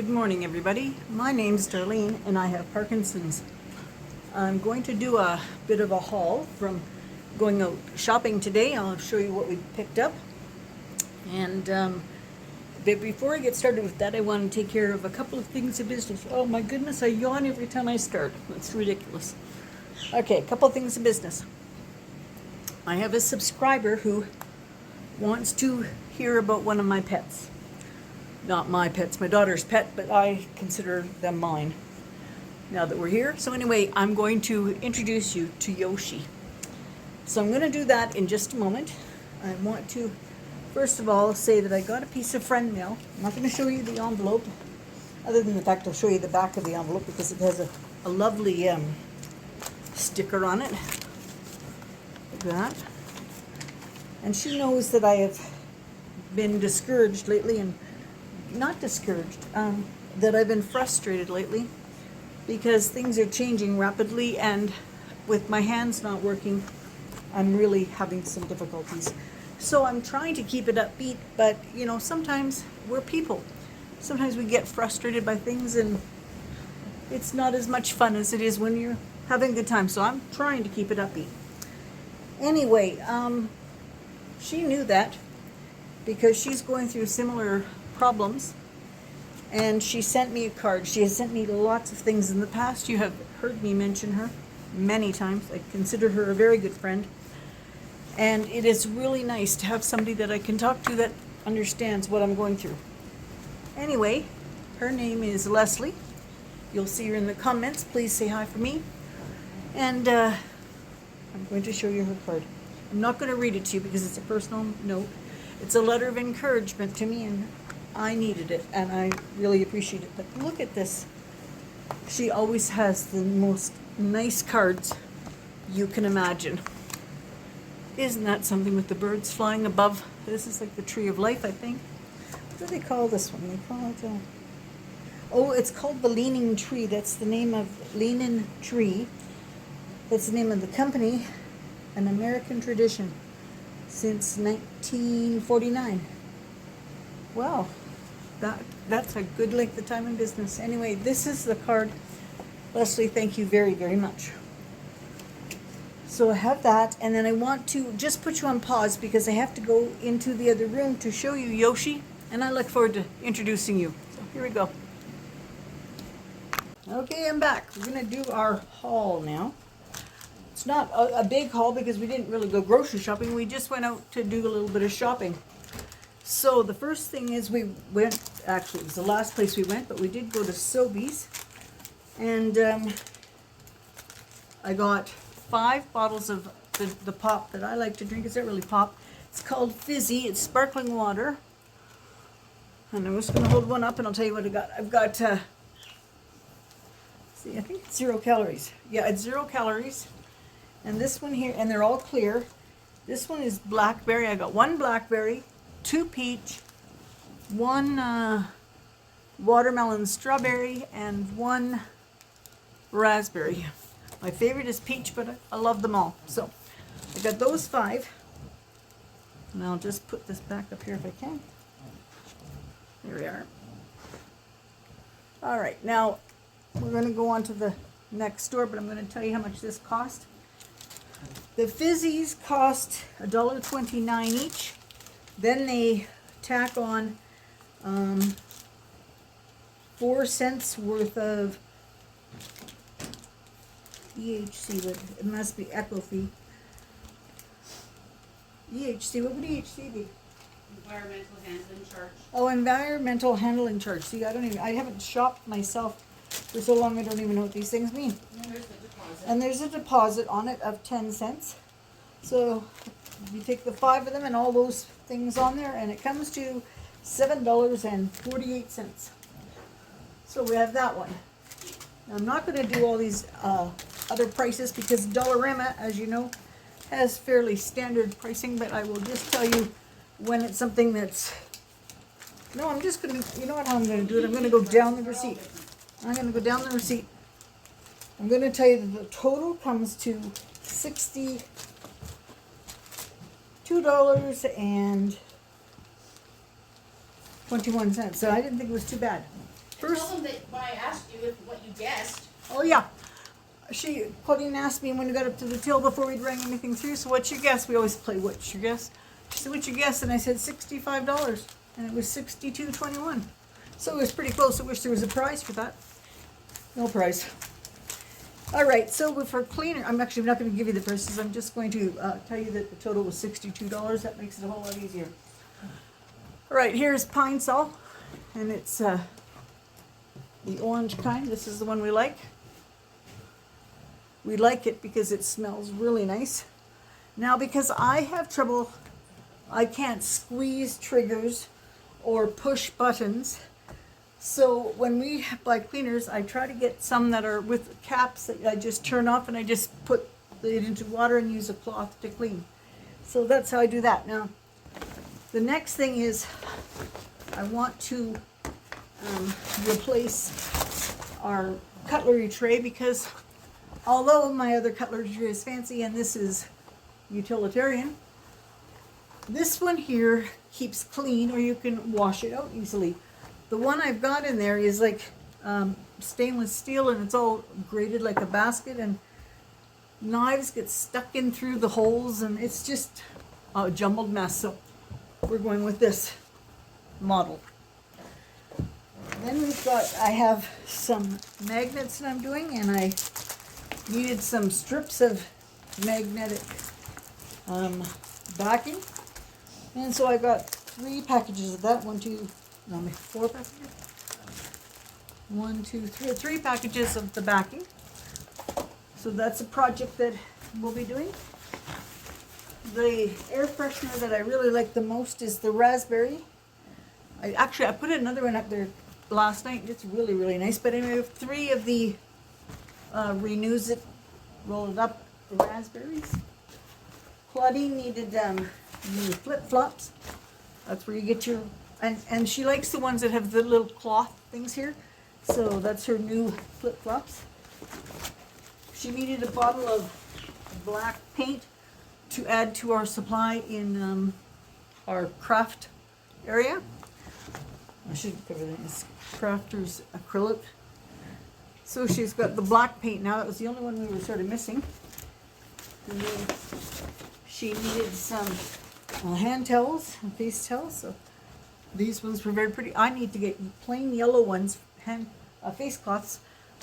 Good morning, everybody. My name's Darlene, and I have Parkinson's. I'm going to do a bit of a haul from going out shopping today. I'll show you what we picked up. And but before I get started with that, I want to take care of a couple of things of business. Oh my goodness, I yawn every time I start. That's ridiculous. Okay, a couple of things of business. I have a subscriber who wants to hear about one of my pets. Not my pets, my daughter's pet, but I consider them mine now that we're here. So anyway, I'm going to introduce you to Yoshi. So I'm going to do that in just a moment. I want to, first of all, say that I got a piece of friend mail. I'm not going to show you the envelope, other than the fact I'll show you the back of the envelope because it has a lovely sticker on it. Like that. And she knows that I have been discouraged lately, and not discouraged, that I've been frustrated lately because things are changing rapidly, and with my hands not working, I'm really having some difficulties. So I'm trying to keep it upbeat, but you know, sometimes we're people. Sometimes we get frustrated by things and it's not as much fun as it is when you're having a good time. So I'm trying to keep it upbeat. Anyway, she knew that because she's going through similar problems, and she sent me a card. She has sent me lots of things in the past. You have heard me mention her many times. I consider her a very good friend, and it is really nice to have somebody that I can talk to that understands what I'm going through. Anyway, her name is Leslie. You'll see her in the comments. Please say hi for me. And I'm going to show you her card. I'm not going to read it to you because it's a personal note. It's a letter of encouragement to me, and I needed it, and I really appreciate it. But look at this. She always has the most nice cards you can imagine. Isn't that something with the birds flying above? This is like the tree of life, I think. What do they call this one? They call it, oh, it's called the Leaning Tree. That's the name of Leaning Tree. That's the name of the company. An American tradition since 1949. Wow, that's a good length of time in business. Anyway, this is the card. Leslie, thank you very, very much. So I have that, and then I want to just put you on pause because I have to go into the other room to show you Yoshi, and I look forward to introducing you. So here we go. Okay, I'm back. We're going to do our haul now. It's not a big haul because we didn't really go grocery shopping. We just went out to do a little bit of shopping. So the first thing is we went, actually it was the last place we went, but we did go to Sobeys. And I got 5 bottles of the pop that I like to drink. It's not really pop. It's called Fizzy. It's sparkling water. And I'm just going to hold one up and I'll tell you what I got. I've got, see, I think it's 0 calories. Yeah, it's 0 calories. And this one here, and they're all clear. This one is blackberry. I got 1 blackberry, 2 peach, 1 watermelon strawberry, and 1 raspberry. My favorite is peach, but I love them all. So I got those 5. And I'll just put this back up here if I can. There we are. All right, now we're going to go on to the next store, but I'm going to tell you how much this cost. The Fizzies cost $1.29 each. Then they tack on 4 cents worth of EHC, but it must be Echo fee. EHC, what would EHC be? Environmental handling charge. Oh, environmental handling charge. See, I haven't shopped myself for so long I don't even know what these things mean. And there's the deposit. And there's a deposit on it of 10 cents. So you take the 5 of them and all those things on there, and it comes to $7.48. So we have that one. Now, I'm not going to do all these other prices because Dollarama, as you know, has fairly standard pricing, but I will just tell you when it's something that's... No, I'm just going to... You know what, how I'm going to do it? I'm going to go down the receipt. I'm going to go down the receipt. I'm going to tell you that the total comes to $62.21. So I didn't think it was too bad. First, Tell them that when I asked you if what you guessed, oh yeah, Claudine asked me when we got up to the till before we'd rang anything through, so what's your guess? We always play what's your guess. She said, what's your guess? And I said $65, and it was $62.21. So it was pretty close. I wish there was a prize for that. No prize. All right, so for cleaner, I'm actually not going to give you the prices. I'm just going to tell you that the total was $62. That makes it a whole lot easier. All right, here's pine sol, and it's the orange kind. This is the one we like. We like it because it smells really nice. Now, because I have trouble, I can't squeeze triggers or push buttons. So when we buy cleaners, I try to get some that are with caps that I just turn off and I just put it into water and use a cloth to clean. So that's how I do that. Now, the next thing is I want to replace our cutlery tray, because although my other cutlery tray is fancy and this is utilitarian, this one here keeps clean, or you can wash it out easily. The one I've got in there is like stainless steel, and it's all grated like a basket, and knives get stuck in through the holes, and it's just a jumbled mess. So we're going with this model. Then I have some magnets that I'm doing, and I needed some strips of magnetic backing. And so I got 3 packages of that. 4 packages? 1, 2, 3. 3 packages of the backing. So that's a project that we'll be doing. The air freshener that I really like the most is the raspberry. I put another one up there last night. It's really, really nice. But anyway, I have 3 of the Renews It, Roll It Up raspberries. Claudine needed new flip-flops. That's where you get your, and she likes the ones that have the little cloth things here. So that's her new flip-flops. She needed a bottle of black paint to add to our supply in our craft area. I should cover this. Crafters acrylic. So she's got the black paint now. That was the only one we were sort of missing. And then she needed some hand towels and face towels. So these ones were very pretty. I need to get plain yellow ones, face cloths.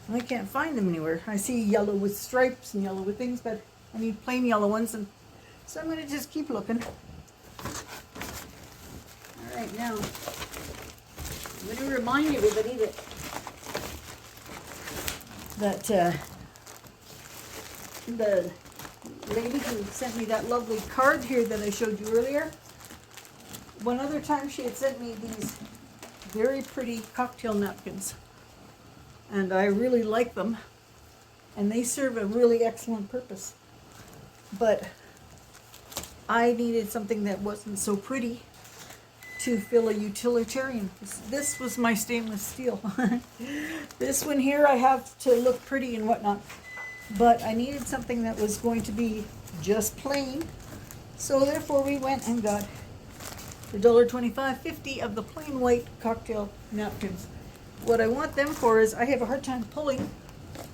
And I can't find them anywhere. I see yellow with stripes and yellow with things, but I need plain yellow ones, and so I'm going to just keep looking. All right, now I'm going to remind everybody that the lady who sent me that lovely card here that I showed you earlier, one other time she had sent me these very pretty cocktail napkins, and I really like them, and they serve a really excellent purpose. But I needed something that wasn't so pretty to fill a utilitarian. This was my stainless steel. This one here I have to look pretty and whatnot, but I needed something that was going to be just plain. So therefore we went and got for $1.25.50 of the plain white cocktail napkins. What I want them for is I have a hard time pulling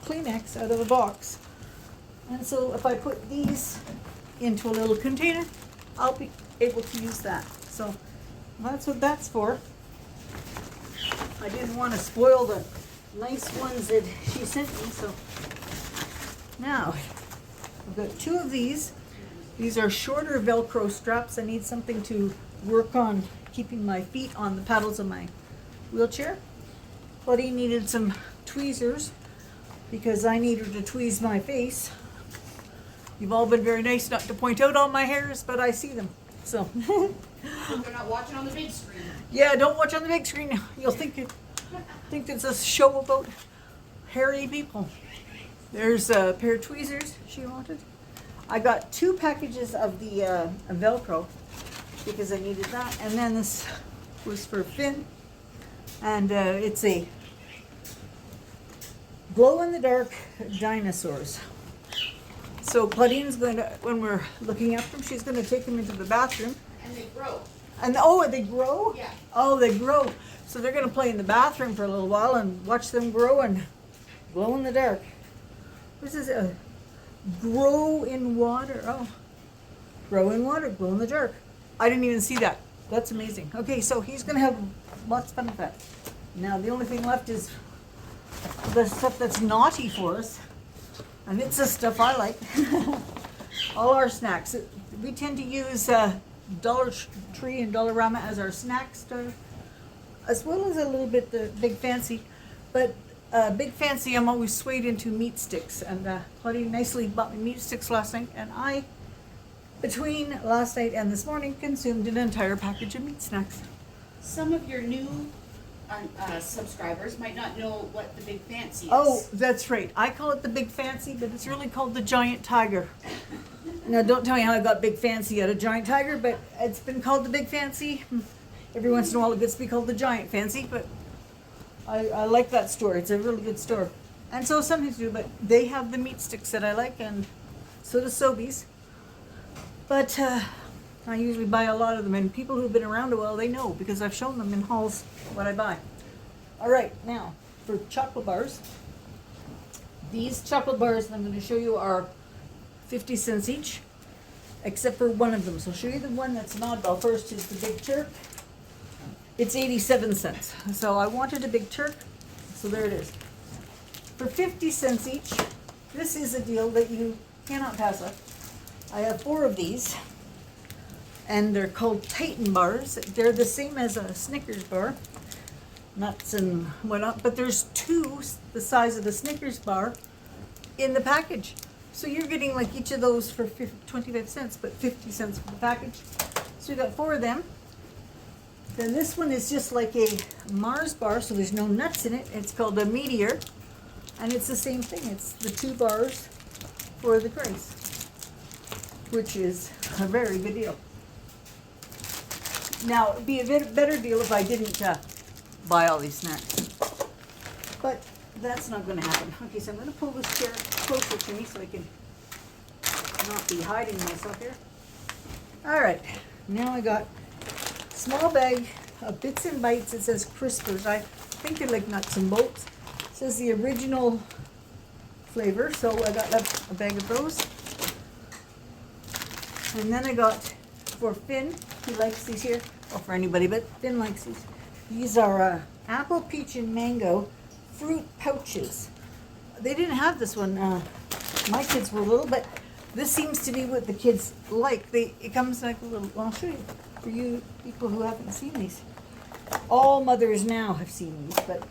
Kleenex out of a box. And so if I put these into a little container, I'll be able to use that. So that's what that's for. I didn't want to spoil the nice ones that she sent me, so now I've got 2 of these. These are shorter Velcro straps. I need something to work on keeping my feet on the paddles of my wheelchair. Claudine needed some tweezers because I needed to tweeze my face. You've all been very nice not to point out all my hairs, but I see them. So they're not watching on the big screen. yeah, don't watch on the big screen. You'll think it's a show about hairy people. There's a pair of tweezers she wanted. I got 2 packages of the Velcro because I needed that, and then this was for Finn, and it's a glow-in-the-dark dinosaurs. So Claudine's going to, when we're looking at them, she's going to take them into the bathroom. And they grow. And oh, they grow? Yeah. Oh, they grow. So they're gonna play in the bathroom for a little while and watch them grow and glow in the dark. This is a grow in water. Oh, grow in water, glow in the dark. I didn't even see that. That's amazing. Okay, so he's gonna have lots of fun with that. Now the only thing left is the stuff that's naughty for us, and it's the stuff I like. All our snacks. We tend to use Dollar Tree and Dollarama as our snack store, as well as a little bit the Big Fancy. But Big Fancy, I'm always swayed into meat sticks, and Claudia nicely bought me meat sticks last night, and I, between last night and this morning, consumed an entire package of meat snacks. Some of your new subscribers might not know what the Big Fancy is. Oh, that's right. I call it the Big Fancy, but it's really called the Giant Tiger. Now, don't tell me how I got Big Fancy out of Giant Tiger, but it's been called the Big Fancy. Every once in a while it gets to be called the Giant Fancy, but I like that store. It's a really good store. And so sometimes do, but they have the meat sticks that I like, and so does Sobeys. But I usually buy a lot of them, and people who've been around a while, they know, because I've shown them in hauls what I buy. All right, now, for chocolate bars. These chocolate bars that I'm going to show you are 50 cents each, except for one of them. So I'll show you the one that's an oddball. First is the Big Turk. It's 87 cents. So I wanted a Big Turk, so there it is. For 50 cents each, this is a deal that you cannot pass up. I have 4 of these, and they're called Titan bars. They're the same as a Snickers bar, nuts and whatnot, but there's 2 the size of the Snickers bar in the package. So you're getting like each of those for 25 cents, but 50 cents for the package. So you got 4 of them. Then this one is just like a Mars bar, so there's no nuts in it. It's called a Meteor, and it's the same thing. It's the 2 bars for the price, which is a very good deal. Now, it'd be a bit better deal if I didn't buy all these snacks, but that's not going to happen. Okay, so I'm going to pull this chair closer to me so I can not be hiding myself here. All right, now I got a small bag of Bits and Bites. It says Crispers. I think they're like nuts and bolts. It says the original flavor, so I got a bag of those. And then I got, for Finn, he likes these here, well, for anybody, but Finn likes these. These are apple, peach, and mango fruit pouches. They didn't have this one. My kids were little, but this seems to be what the kids like. It comes like a little, well, I'll show you for you people who haven't seen these. All mothers now have seen these, but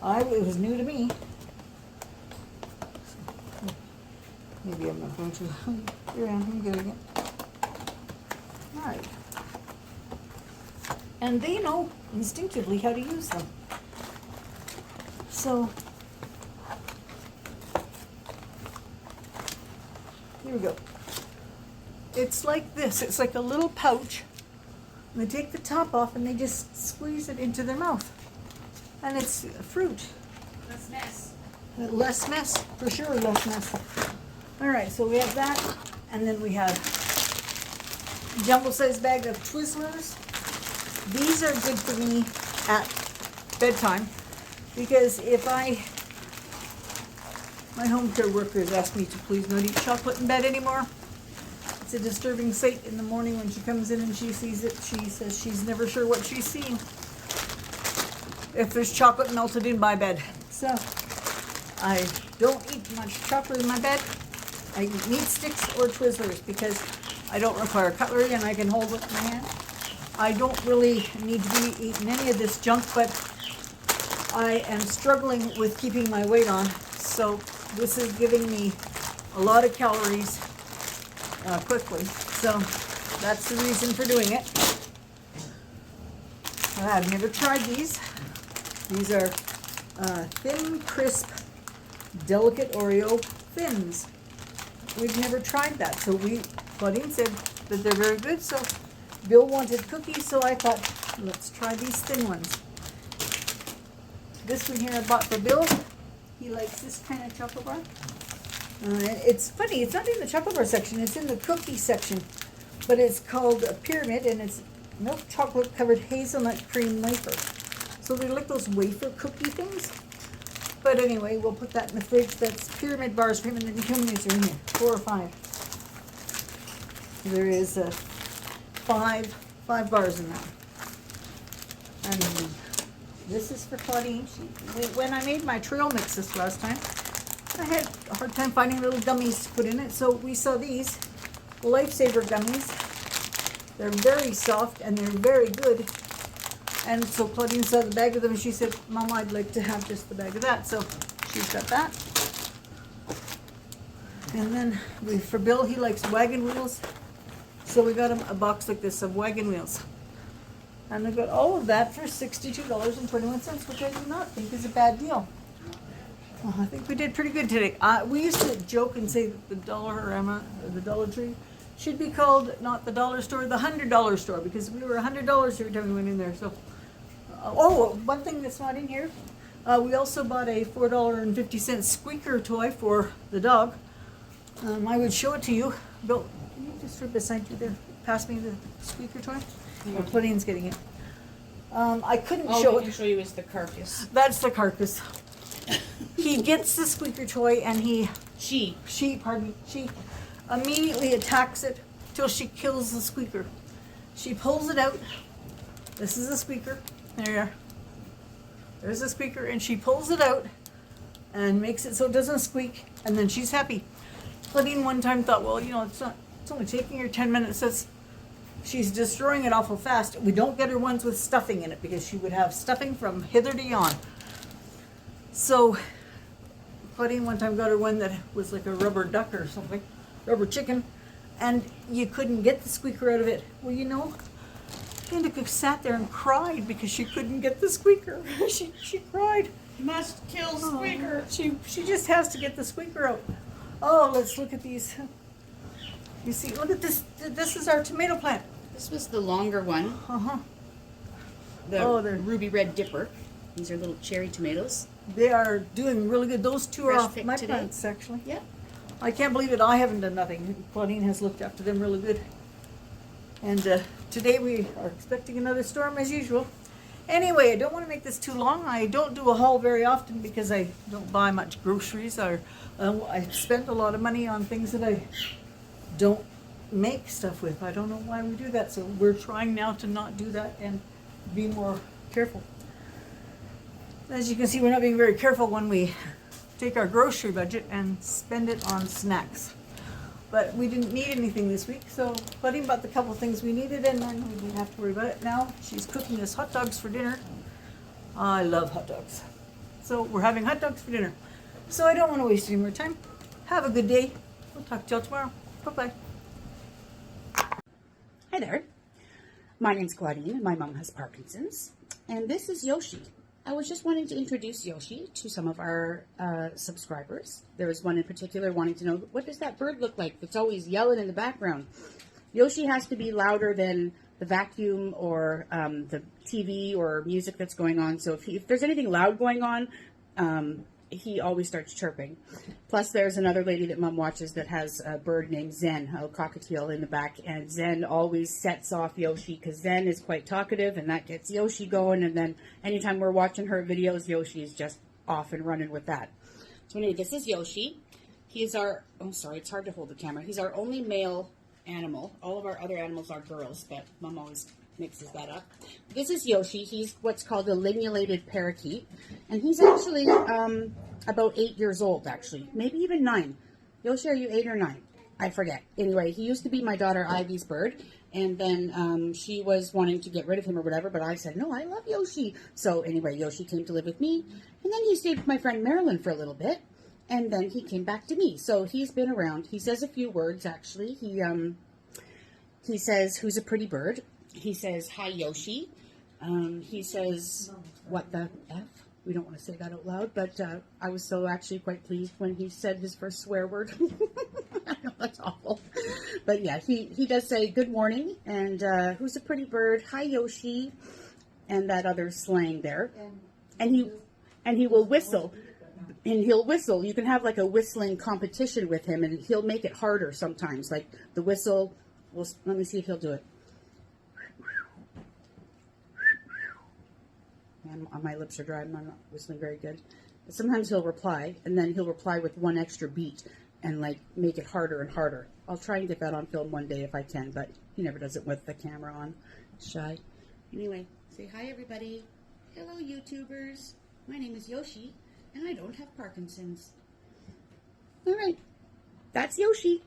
it was new to me. Maybe I'm not going to. Here I am, I'm good again. All right. And they know instinctively how to use them. So, here we go. It's like this. It's like a little pouch. And they take the top off and they just squeeze it into their mouth. And it's fruit. Less mess. Less mess, for sure, less mess. All right, so we have that, and then we have a jumbo-sized bag of Twizzlers. These are good for me at bedtime, because if my home care workers ask me to please not eat chocolate in bed anymore. It's a disturbing sight in the morning when she comes in and she sees it. She says she's never sure what she's seeing if there's chocolate melted in my bed. So I don't eat much chocolate in my bed. I eat meat sticks or Twizzlers because I don't require cutlery and I can hold it in my hand. I don't really need to be eating any of this junk, but I am struggling with keeping my weight on. So this is giving me a lot of calories quickly. So that's the reason for doing it. I've never tried these. These are thin, crisp, delicate Oreo thins. We've never tried that, so Claudine said that they're very good, so Bill wanted cookies, so I thought, let's try these thin ones. This one here I bought for Bill. He likes this kind of chocolate bar. It's funny, it's not in the chocolate bar section, it's in the cookie section, but it's called a pyramid, and it's milk chocolate covered hazelnut cream wafer. So they're like those wafer cookie things. But anyway, we'll put that in the fridge. That's pyramid bars cream, and then how many are in here? 4 or 5. There is 5 bars in that. And this is for Claudine. When I made my trail mix this last time, I had a hard time finding little gummies to put in it. So we saw these Lifesaver gummies. They're very soft and they're very good. And so Claudine saw the bag of them and she said, Mom, I'd like to have just the bag of that. So she's got that. And then for Bill, he likes wagon wheels. So we got him a box like this of wagon wheels. And I got all of that for $62.21, which I do not think is a bad deal. I think we did pretty good today. We used to joke and say that the Dollarama, or the Dollar Tree, should be called not the dollar store, the $100 store, because we were $100 every time we went in there. So, one thing that's not in here, we also bought a $4.50 squeaker toy for the dog. I would show it to you. Bill, can you just right beside you there? Pass me the squeaker toy. Or Claudine's getting it. I couldn't show it. All I can show you is the carcass. That's the carcass. He gets the squeaker toy and she immediately attacks it till she kills the squeaker. She pulls it out. This is a squeaker. There you are. There's a squeaker, and she pulls it out and makes it so it doesn't squeak, and then she's happy. Claudine one time thought, well, it's only taking her 10 minutes. She's destroying it awful fast. We don't get her ones with stuffing in it because she would have stuffing from hither to yon. So Claudine one time got her one that was like a rubber duck or something, rubber chicken, and you couldn't get the squeaker out of it. Well, Indica sat there and cried because she couldn't get the squeaker. she cried. Must kill squeaker. She just has to get the squeaker out. Oh, let's look at these. You see, look at this. This is our tomato plant. This was the longer one. They're ruby red dipper. These are little cherry tomatoes. They are doing really good. Those two are Fresh off picked my today. plants, actually. Yep. I can't believe it. I haven't done nothing. Claudine has looked after them really good. And today we are expecting another storm as usual. Anyway, I don't want to make this too long. I don't do a haul very often because I don't buy much groceries. I spend a lot of money on things that I don't make stuff with. I don't know why we do that. So we're trying now to not do that and be more careful. As you can see, we're not being very careful when we take our grocery budget and spend it on snacks. But we didn't need anything this week, so Claudine bought the couple things we needed, and then we didn't have to worry about it. Now she's cooking us hot dogs for dinner. I love hot dogs. So we're having hot dogs for dinner. So I don't want to waste any more time. Have a good day. We'll talk to y'all tomorrow. Bye-bye. Hi there. My name's Claudine, and my mom has Parkinson's. And this is Yoshi. I was just wanting to introduce Yoshi to some of our subscribers. There was one in particular wanting to know, what does that bird look like that's always yelling in the background? Yoshi has to be louder than the vacuum or the TV or music that's going on. So if there's anything loud going on, he always starts chirping. Plus, there's another lady that Mom watches that has a bird named Zen, a cockatiel in the back, and Zen always sets off Yoshi because Zen is quite talkative, and that gets Yoshi going. And then anytime we're watching her videos, Yoshi is just off and running with that. So anyway, this is Yoshi. He is our, oh sorry, it's hard to hold the camera. He's our only male animal. All of our other animals are girls, but Mom always mixes that up. This is Yoshi. He's what's called a linealated parakeet, and he's actually about 8 years old, actually, maybe even 9. Yoshi, are you 8 or 9? I forget. Anyway, he used to be my daughter Ivy's bird, and then she was wanting to get rid of him or whatever, but I said, no, I love Yoshi. So anyway, Yoshi came to live with me, and then he stayed with my friend Marilyn for a little bit, and then he came back to me. So he's been around. He says a few words, actually. He says, who's a pretty bird? He says, hi, Yoshi. He says, what the F? We don't want to say that out loud, but I was so actually quite pleased when he said his first swear word. I know that's awful. But yeah, he does say good morning, and who's a pretty bird? Hi, Yoshi. And that other slang there. And he will whistle. And he'll whistle. You can have like a whistling competition with him, and he'll make it harder sometimes. Like the whistle, let me see if he'll do it. and my lips are dry. I'm not whistling very good. But sometimes he'll reply, and then he'll reply with one extra beat and like make it harder and harder. I'll try and get that on film one day if I can, but he never does it with the camera on. Shy. Anyway, say hi everybody. Hello YouTubers. My name is Yoshi, and I don't have Parkinson's. All right, that's Yoshi.